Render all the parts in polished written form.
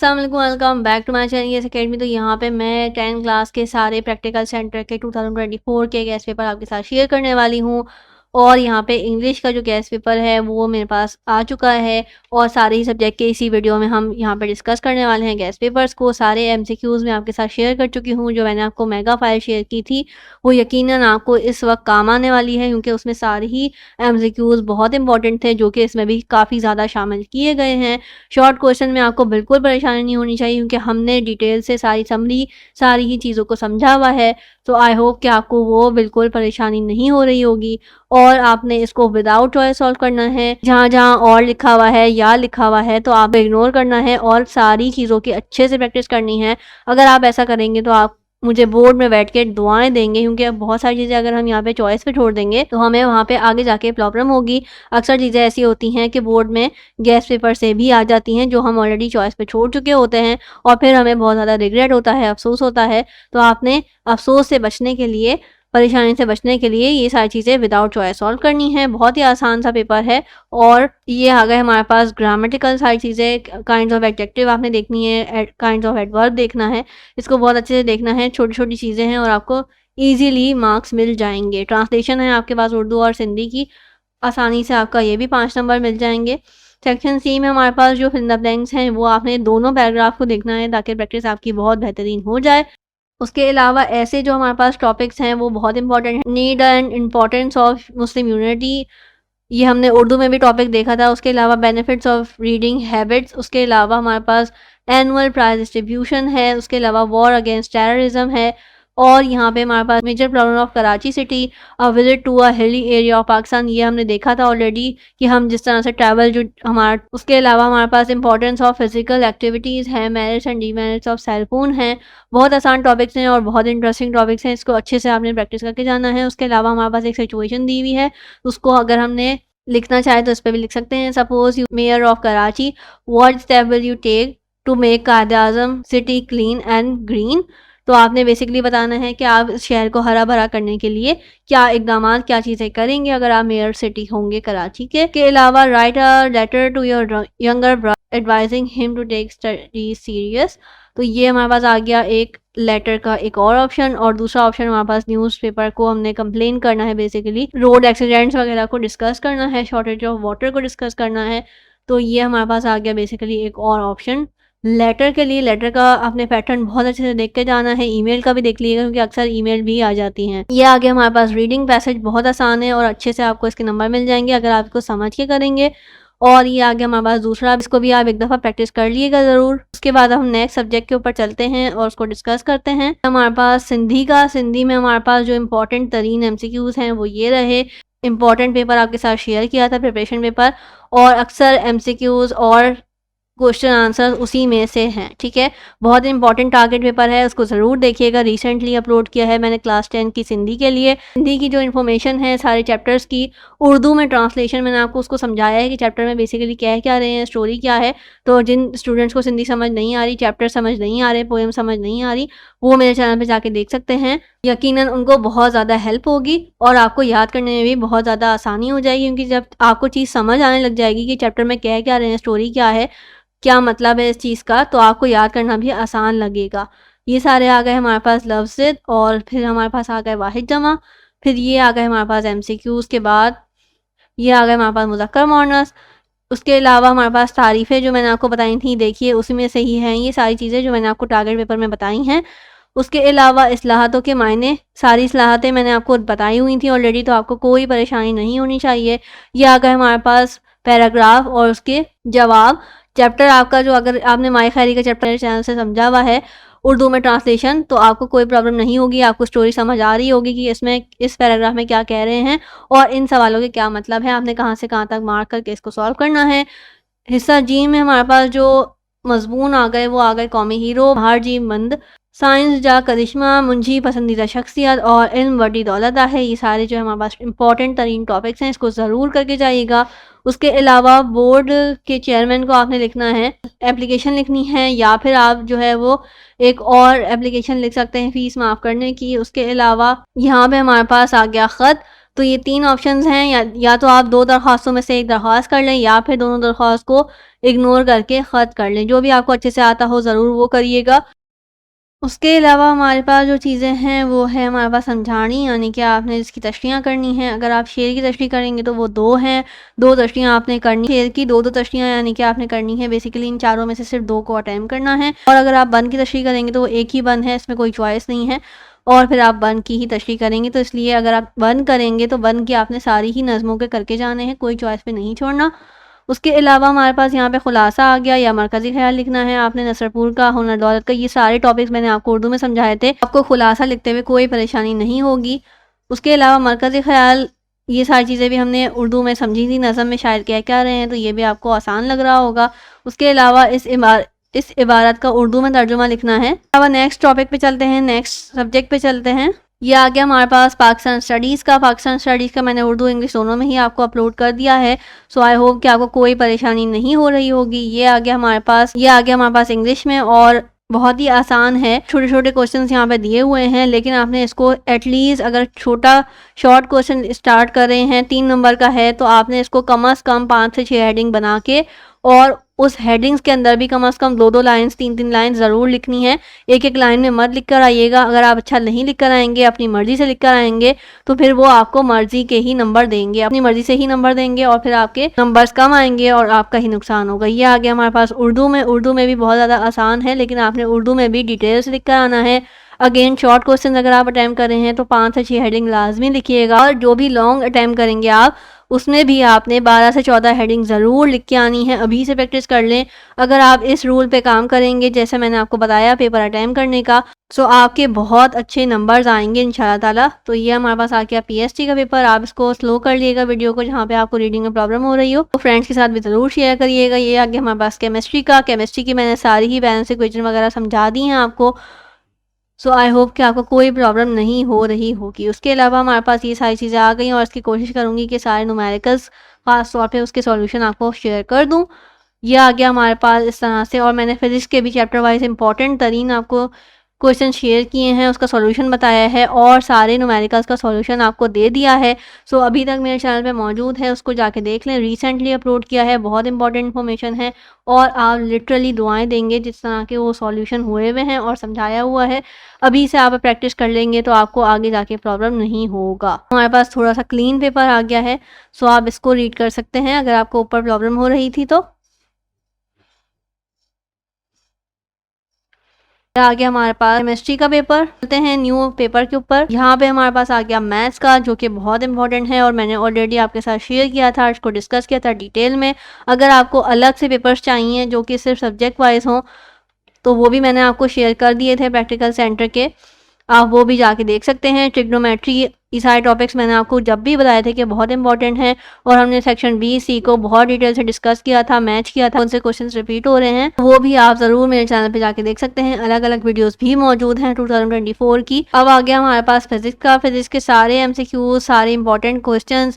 अस्सलाम वालेकुम, welcome back to my channel yes academy. तो यहाँ पे मैं 10 क्लास के सारे प्रैक्टिकल सेंटर के 2024 के गेस्ट पेपर आपके साथ शेयर करने वाली हूँ। और यहाँ पे इंग्लिश का जो गेस्ट पेपर है वो मेरे पास आ चुका है और सारे ही सब्जेक्ट के इसी वीडियो में हम यहाँ पे डिस्कस करने वाले हैं गेस्ट पेपर्स को। सारे एमसीक्यूज़ मैं आपके साथ शेयर कर चुकी हूँ। जो मैंने आपको मेगा फाइल शेयर की थी वो यकीनन आपको इस वक्त काम आने वाली है, क्योंकि उसमें सारे ही एमसीक्यूज़ बहुत इंपॉर्टेंट थे, जो कि इसमें भी काफ़ी ज़्यादा शामिल किए गए हैं। शॉर्ट क्वेश्चन में आपको बिल्कुल परेशानी नहीं होनी चाहिए, क्योंकि हमने डिटेल से सारी समरी सारी ही चीज़ों को समझा हुआ है। तो आई होप कि आपको वो बिल्कुल परेशानी नहीं हो रही होगी। और आपने इसको विदाउट चॉइस सॉल्व करना है। जहाँ जहाँ और लिखा हुआ है या लिखा हुआ है तो आप इग्नोर करना है और सारी चीज़ों की अच्छे से प्रैक्टिस करनी है। अगर आप ऐसा करेंगे तो आप मुझे बोर्ड में बैठ के दुआएं देंगे, क्योंकि अब बहुत सारी चीज़ें अगर हम यहाँ पे चॉइस पे छोड़ देंगे तो हमें वहाँ पे आगे जाके प्रॉब्लम होगी। अक्सर चीज़ें ऐसी होती हैं कि बोर्ड में गेस्ट पेपर से भी आ जाती हैं जो हम ऑलरेडी चॉइस पे छोड़ चुके होते हैं, और फिर हमें बहुत ज़्यादा रिग्रेट होता है, अफसोस होता है। तो आपने अफसोस से बचने के लिए, परेशानी से बचने के लिए ये सारी चीज़ें विदाउट चॉइस सॉल्व करनी है। बहुत ही आसान सा पेपर है। और ये आ गए हमारे पास ग्रामेटिकल सारी चीज़ें, काइंड्स ऑफ एडजेक्टिव आपने देखनी है, काइंड्स ऑफ एडवर्ब देखना है, इसको बहुत अच्छे से देखना है। छोटी छोटी चीज़ें हैं और आपको ईजीली मार्क्स मिल जाएंगे। ट्रांसलेशन है आपके पास उर्दू और सिंधी की, आसानी से आपका ये भी 5 नंबर मिल जाएंगे। सेक्शन सी में हमारे पास जो फिल द ब्लैंक्स हैं वो आपने दोनों पैराग्राफ को देखना है, ताकि प्रैक्टिस आपकी बहुत बेहतरीन हो जाए। उसके अलावा ऐसे जो हमारे पास टॉपिक्स हैं वो बहुत इंपॉर्टेंट हैं। Need and importance of Muslim unity, ये हमने उर्दू में भी टॉपिक देखा था। उसके अलावा बेनिफिट्स ऑफ रीडिंग हैबिट्स, उसके अलावा हमारे पास एनुअल प्राइज डिस्ट्रीब्यूशन है, उसके अलावा वॉर अगेंस्ट टेररिज्म है। और यहाँ पे हमारे पास major problem of Karachi city, a visit to a hilly area of Pakistan, ये हमने देखा था ऑलरेडी कि हम जिस तरह से ट्रैवल जो हमारा। उसके अलावा हमारे पास इंपॉर्टेंस ऑफ फिजिकल एक्टिविटीज़ है, merits and demerits of cell phone है। बहुत आसान टॉपिक्स हैं और बहुत इंटरेस्टिंग टॉपिक्स हैं, इसको अच्छे से आपने प्रैक्टिस करके जाना है। उसके अलावा हमारे पास एक सिचुएशन दी हुई है, उसको अगर हमने लिखना चाहे तो इस पर भी लिख सकते हैं। Suppose you mayor of Karachi, what step will you take to make Quaid Azam city clean and green. तो आपने बेसिकली बताना है कि आप इस शहर को हरा भरा करने के लिए क्या इकदाम, क्या चीज़ें करेंगे अगर आप मेयर सिटी होंगे कराची के अलावा write a letter to your younger brother advising him to take study serious. तो ये हमारे पास आ गया एक लेटर का एक और ऑप्शन। और दूसरा ऑप्शन हमारे पास न्यूज़पेपर को हमने कंप्लेन करना है, बेसिकली रोड एक्सीडेंट्स वगैरह को डिस्कस करना है, शॉर्टेज ऑफ वाटर को डिस्कस करना है। तो ये हमारे पास आ गया बेसिकली एक और ऑप्शन लेटर के लिए। लेटर का आपने पैटर्न बहुत अच्छे से देख के जाना है, ईमेल का भी देख लीजिएगा क्योंकि अक्सर ईमेल भी आ जाती हैं। ये आगे हमारे पास रीडिंग पैसेज बहुत आसान है और अच्छे से आपको इसके नंबर मिल जाएंगे अगर आप इसको समझ के करेंगे। और ये आगे हमारे पास दूसरा, इसको भी आप एक दफ़ा प्रैक्टिस कर लीजिएगा ज़रूर। उसके बाद हम नेक्स्ट सब्जेक्ट के ऊपर चलते हैं और उसको डिस्कस करते हैं। हमारे पास सिंधी का, सिंधी में हमारे पास जो इंपॉर्टेंट तरीन एमसीक्यूज़ हैं वो ये रहे। इंपॉर्टेंट पेपर आपके साथ शेयर किया था, प्रिपरेशन पेपर, और अक्सर एमसीक्यूज़ और क्वेश्चन आंसर उसी में से हैं। ठीक है, बहुत इंपॉर्टेंट टारगेट पेपर है, उसको ज़रूर देखिएगा। रिसेंटली अपलोड किया है मैंने क्लास 10 की सिंधी के लिए। सिंधी की जो इन्फॉर्मेशन है सारे चैप्टर्स की, उर्दू में ट्रांसलेशन मैंने आपको उसको समझाया है कि चैप्टर में बेसिकली कह क्या रहे हैं, स्टोरी क्या है। तो जिन स्टूडेंट्स को सिंधी समझ नहीं आ रही, चैप्टर समझ नहीं आ रहे, पोएम समझ नहीं आ रही, वो मेरे चैनल पर जाके देख सकते हैं। यकीनन उनको बहुत ज़्यादा हेल्प होगी और आपको याद करने में भी बहुत ज़्यादा आसानी हो जाएगी, क्योंकि जब आपको चीज़ समझ आने लग जाएगी कि चैप्टर में कह क्या रहे हैं, स्टोरी क्या है, क्या मतलब है इस चीज़ का, तो आपको याद करना भी आसान लगेगा। ये सारे आ गए हमारे पास लफ्ज़, और फिर हमारे पास आ गए वाहिद जमा, फिर ये आ गए हमारे पास एमसीक्यूज़ के बाद ये आ गए हमारे पास मुज़क्कर मुअन्नस। उसके अलावा हमारे पास तारीफ़ें जो मैंने आपको बताई थी, देखिए उसमें से ही हैं ये सारी चीज़ें जो मैंने आपको टारगेट पेपर में बताई हैं। उसके अलावा इस्लाहतों के मायने, सारी इस्लाहतें मैंने आपको बताई हुई थी ऑलरेडी, तो आपको कोई परेशानी नहीं होनी चाहिए। ये आ गए हमारे पास पैराग्राफ और उसके जवाब। चैप्टर आपका जो, अगर आपने माई खैरी का चैप्टर चैनल से समझा हुआ है उर्दू में ट्रांसलेशन, तो आपको कोई प्रॉब्लम नहीं होगी, आपको स्टोरी समझ आ रही होगी कि इसमें इस पैराग्राफ में क्या कह रहे हैं और इन सवालों के क्या मतलब है, आपने कहाँ से कहाँ तक मार्क करके इसको सॉल्व करना है। हिस्सा जी में हमारे पास जो मजमून आ गए वो आ गए कौमी हीरो, बाहर जी मंद, साइंस जा करिश्मा, मुंशी पसंदीदा शख्सियत और इल्म बड़ी दौलत है। ये सारे जो है हमारे पास इंपॉर्टेंट तरीन टॉपिक्स हैं, इसको ज़रूर करके जाइएगा। उसके अलावा बोर्ड के चेयरमैन को आपने लिखना है, एप्लीकेशन लिखनी है, या फिर आप जो है वो एक और एप्लीकेशन लिख सकते हैं फ़ीस माफ़ करने की। उसके अलावा यहाँ पे हमारे पास आ गया ख़त, तो ये 3 ऑप्शंस हैं, या तो आप 2 दरख्वास्तों में से 1 दरख्वास्त कर लें या फिर दोनों दरख्वास्त को इग्नोर करके ख़त्म कर लें। जो भी आपको अच्छे से आता हो ज़रूर वो करिएगा। उसके अलावा हमारे पास जो चीज़ें हैं वो है हमारे पास समझानी, यानी कि आपने इसकी तशरीह करनी है। अगर आप शेर की तशरीह करेंगे तो वो 2 हैं, 2 तशरीह आपने करनी शेर की 2-2 तशरीह, यानी कि आपने करनी है। बेसिकली इन चारों में से सिर्फ 2 को अटेम्प्ट करना है। और अगर आप बन की तशरीह करेंगे तो वो एक ही बन है, इसमें कोई चॉइस नहीं है। और फिर आप बन की ही तशरीह करेंगे, तो इसलिए अगर आप बन करेंगे तो बन की आपने सारी ही नज़मों के करके जाने हैं, कोई चॉइस पे नहीं छोड़ना। उसके अलावा हमारे पास यहाँ पे खुलासा आ गया या मरकज़ी ख़्याल लिखना है आपने, नसरपुर का, हुनर दौलत का। ये सारे टॉपिक्स मैंने आपको उर्दू में समझाए थे, आपको खुलासा लिखते हुए कोई परेशानी नहीं होगी। उसके अलावा मरकज़ी ख़्याल, ये सारी चीज़ें भी हमने उर्दू में समझी थी, नज़म में शायर क्या रहे हैं, तो ये भी आपको आसान लग रहा होगा। उसके अलावा इस इबारत का उर्दू में तर्जुमा लिखना है। अब नेक्स्ट टॉपिक पे चलते हैं, नेक्स्ट सब्जेक्ट पे चलते हैं। ये आ गया हमारे पास पाकिस्तान स्टडीज़ का। पाकिस्तान स्टडीज़ का मैंने उर्दू इंग्लिश दोनों में ही आपको अपलोड कर दिया है। सो आई होप कि आपको कोई परेशानी नहीं हो रही होगी। ये आ गया हमारे पास इंग्लिश में, और बहुत ही आसान है। छोटे छोटे क्वेश्चन यहाँ पे दिए हुए हैं, लेकिन आपने इसको एटलीस्ट, अगर छोटा शॉर्ट क्वेश्चन स्टार्ट कर रहे हैं 3 नंबर का है, तो आपने इसको कम से कम 5 से 6 हेडिंग बना के, और उस हेडिंग्स के अंदर भी कम से कम 2-2 लाइन्स, 3-3 लाइन ज़रूर लिखनी है। एक लाइन में मत लिख कर आइएगा। अगर आप अच्छा नहीं लिख कर आएंगे, अपनी मर्ज़ी से लिख कर आएंगे, तो फिर वो आपको मर्ज़ी के ही नंबर देंगे, अपनी मर्ज़ी से ही नंबर देंगे, और फिर आपके नंबर्स कम आएंगे और आपका ही नुकसान होगा। ये आ गया हमारे पास उर्दू में भी बहुत ज़्यादा आसान है, लेकिन आपने उर्दू में भी डिटेल्स लिख कर आना है। अगेन शॉर्ट क्वेश्चन अगर आप अटैम्प्ट कर रहे हैं तो 5 से 6 हेडिंग लाजमी लिखिएगा, और जो भी लॉन्ग अटैम्प्ट करेंगे आप, उसमें भी आपने 12 से 14 हेडिंग ज़रूर लिख के आनी है। अभी से प्रैक्टिस कर लें। अगर आप इस रूल पे काम करेंगे, जैसे मैंने आपको बताया पेपर अटैम्प्ट करने का, सो आपके बहुत अच्छे नंबर्स आएंगे इंशाल्लाह ताला। तो ये हमारे पास आ गया पीएसटी का पेपर। आप इसको स्लो कर लिएगा वीडियो को, जहाँ पे आपको रीडिंग में प्रॉब्लम हो रही हो, तो फ्रेंड्स के साथ भी ज़रूर शेयर करिएगा। ये आ गया हमारे पास केमिस्ट्री का। केमिस्ट्री की मैंने सारी ही बैलेंस इक्वेशन वगैरह समझा दी हैं आपको। सो आई होप कि आपको कोई प्रॉब्लम नहीं हो रही होगी। उसके अलावा हमारे पास ये सारी चीज़ें आ गई, और इसकी कोशिश करूँगी कि सारे न्यूमेरिकल्स ख़ास तौर पे उसके सॉल्यूशन आपको शेयर कर दूँ। ये आ गया हमारे पास इस तरह से, और मैंने फिजिक्स के भी चैप्टर वाइज इंपॉर्टेंट तरीन आपको क्वेश्चन शेयर किए हैं, उसका सॉल्यूशन बताया है, और सारे न्यूमेरिकल्स का सॉल्यूशन आपको दे दिया है। सो अभी तक मेरे चैनल पे मौजूद है, उसको जाके देख लें। रिसेंटली अपलोड किया है, बहुत इंपॉर्टेंट इन्फॉर्मेशन है, और आप लिटरली दुआएं देंगे जिस तरह के वो सॉल्यूशन हुए हुए हैं और समझाया हुआ है। अभी से आप प्रैक्टिस कर लेंगे तो आपको आगे जाके प्रॉब्लम नहीं होगा। हमारे पास थोड़ा सा क्लीन पेपर आ गया है, सो आप इसको रीड कर सकते हैं अगर आपको ऊपर प्रॉब्लम हो रही थी तो। आ गया हमारे पास केमिस्ट्री का पेपर। चलते हैं न्यू पेपर के ऊपर। यहाँ पे हमारे पास आ गया मैथ्स का, जो कि बहुत इंपॉर्टेंट है, और मैंने ऑलरेडी आपके साथ शेयर किया था, इसको डिस्कस किया था डिटेल में। अगर आपको अलग से पेपर्स चाहिए जो कि सिर्फ सब्जेक्ट वाइज हों, तो वो भी मैंने आपको शेयर कर दिए थे प्रैक्टिकल सेंटर के, आप वो भी जाके देख सकते हैं। ट्रिग्नोमेट्री, ये सारे टॉपिक्स मैंने आपको जब भी बताए थे कि बहुत इंपॉर्टेंट हैं, और हमने सेक्शन बी सी को बहुत डिटेल से डिस्कस किया था, मैच किया था, उनसे क्वेश्चंस रिपीट हो रहे हैं, वो भी आप ज़रूर मेरे चैनल पे जाके देख सकते हैं। अलग अलग वीडियोस भी मौजूद हैं 2024 की। अब आ गया हमारे पास फिजिक्स का। फिजिक्स के सारे एमसीक्यूज, सारे इंपॉर्टेंट क्वेश्चन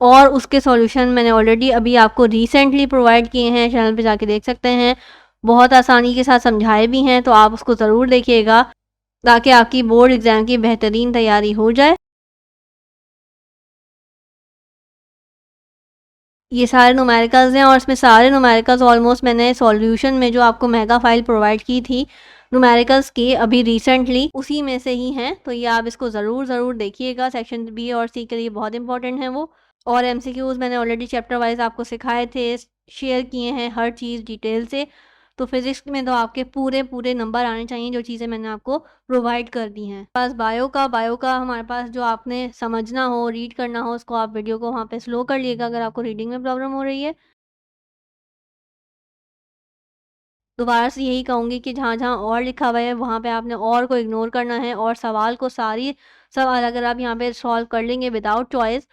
और उसके सॉल्यूशन मैंने ऑलरेडी अभी आपको रिसेंटली प्रोवाइड किए हैं, चैनल पे जाके देख सकते हैं। बहुत आसानी के साथ समझाए भी हैं, तो आप उसको ज़रूर देखिएगा, ताकि आपकी बोर्ड एग्ज़ाम की बेहतरीन तैयारी हो जाए। ये सारे न्यूमेरिकल्स हैं, और इसमें सारे न्यूमेरिकल्स ऑलमोस्ट मैंने सॉल्यूशन में जो आपको मेगा फाइल प्रोवाइड की थी न्यूमेरिकल्स की अभी रिसेंटली, उसी में से ही हैं। तो ये आप इसको ज़रूर देखिएगा। सेक्शन बी और सी के लिए बहुत इंपॉर्टेंट है वो। और एमसीक्यूज मैंने ऑलरेडी चैप्टर वाइज आपको सिखाए थे, शेयर किए हैं हर चीज़ डिटेल से। तो फिजिक्स में तो आपके पूरे नंबर आने चाहिए, जो चीज़ें मैंने आपको प्रोवाइड कर दी हैं। बस बायो का हमारे पास जो आपने समझना हो, रीड करना हो, उसको आप वीडियो को वहाँ पे स्लो कर लिएगा अगर आपको रीडिंग में प्रॉब्लम हो रही है। दोबारा से यही कहूँगी कि जहाँ-जहाँ और लिखा हुआ है वहाँ पे आपने और को इग्नोर करना है, और सवाल को सारी सवाल अगर आप यहाँ पे सॉल्व कर लेंगे विदाउट चॉइस,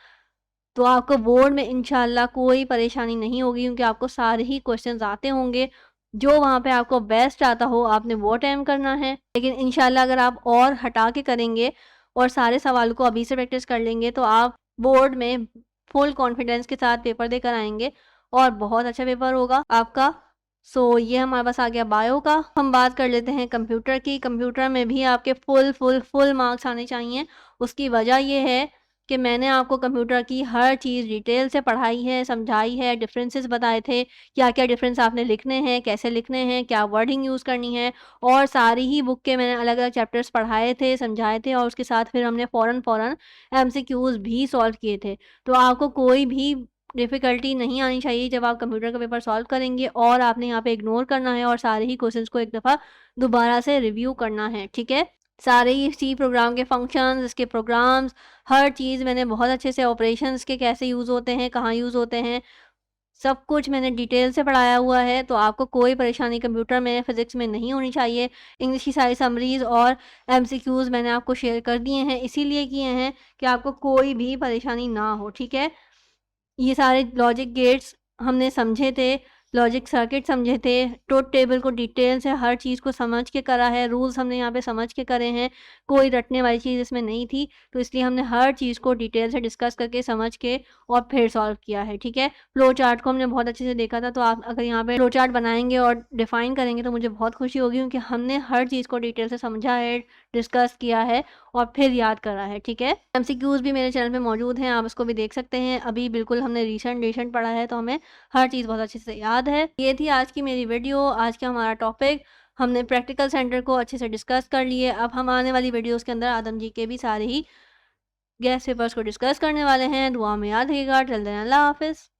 तो आपको बोर्ड में इंशाल्लाह कोई परेशानी नहीं होगी, क्योंकि आपको सारे ही क्वेश्चंस आते होंगे। जो वहाँ पे आपको बेस्ट आता हो आपने वो अटेम्प्ट करना है। लेकिन इंशाल्लाह अगर आप और हटा के करेंगे और सारे सवाल को अभी से प्रैक्टिस कर लेंगे, तो आप बोर्ड में फुल कॉन्फिडेंस के साथ पेपर देकर आएँगे, और बहुत अच्छा पेपर होगा आपका। ये हमारे पास आ गया बायो का। हम बात कर लेते हैं कंप्यूटर की। कंप्यूटर में भी आपके फुल मार्क्स आने चाहिए। उसकी वजह ये है कि मैंने आपको कंप्यूटर की हर चीज़ डिटेल से पढ़ाई है, समझाई है, डिफरेंसेस बताए थे, क्या-क्या डिफरेंस आपने लिखने हैं, कैसे लिखने हैं, क्या वर्डिंग यूज़ करनी है, और सारी ही बुक के मैंने अलग-अलग चैप्टर्स पढ़ाए थे, समझाए थे, और उसके साथ फिर हमने फ़ौरन-फ़ौरन एमसीक्यूज़ भी सॉल्व किए थे। तो आपको कोई भी डिफ़िकल्टी नहीं आनी चाहिए जब आप कंप्यूटर का पेपर सॉल्व करेंगे, और आपने यहाँ पे इग्नोर करना है और सारे ही क्वेश्चंस को एक दफ़ा दोबारा से रिव्यू करना है, ठीक है? सारे ही सी प्रोग्राम के फंक्शंस, इसके प्रोग्राम्स, हर चीज़ मैंने बहुत अच्छे से, ऑपरेशंस के कैसे यूज़ होते हैं, कहाँ यूज़ होते हैं, सब कुछ मैंने डिटेल से पढ़ाया हुआ है। तो आपको कोई परेशानी कंप्यूटर में, फिज़िक्स में नहीं होनी चाहिए। इंग्लिश की सारी समरीज़ और एमसीक्यूज़ मैंने आपको शेयर कर दिए हैं, इसीलिए किए हैं कि आपको कोई भी परेशानी ना हो, ठीक है? ये सारे लॉजिक गेट्स हमने समझे थे, लॉजिक सर्किट समझे थे, ट्रुथ टेबल को डिटेल से हर चीज़ को समझ के करा है, रूल्स हमने यहाँ पे समझ के करे हैं, कोई रटने वाली चीज़ इसमें नहीं थी, तो इसलिए हमने हर चीज़ को डिटेल से डिस्कस करके, समझ के और फिर सॉल्व किया है, ठीक है? फ्लो चार्ट को हमने बहुत अच्छे से देखा था, तो आप अगर यहाँ पे फ्लो चार्ट बनाएँगे और डिफ़ाइन करेंगे तो मुझे बहुत खुशी होगी, क्योंकि हमने हर चीज़ को डिटेल से समझा है, डिस्कस किया है और फिर याद करा है, ठीक है? एमसीक्यूज़ भी मेरे चैनल पे मौजूद हैं, आप उसको भी देख सकते हैं। अभी बिल्कुल हमने रिसेंट पढ़ा है, तो हमें हर चीज़ बहुत अच्छे से याद है। ये थी आज की मेरी वीडियो, आज का हमारा टॉपिक। हमने प्रैक्टिकल सेंटर को अच्छे से डिस्कस कर लिए। अब हम आने वाली वीडियोज़ के अंदर आदम जी के भी सारे ही गेस्ट पेपर्स को डिस्कस करने वाले हैं। दुआ में याद रखिएगा। टिल देन अल्लाह हाफ़िज़।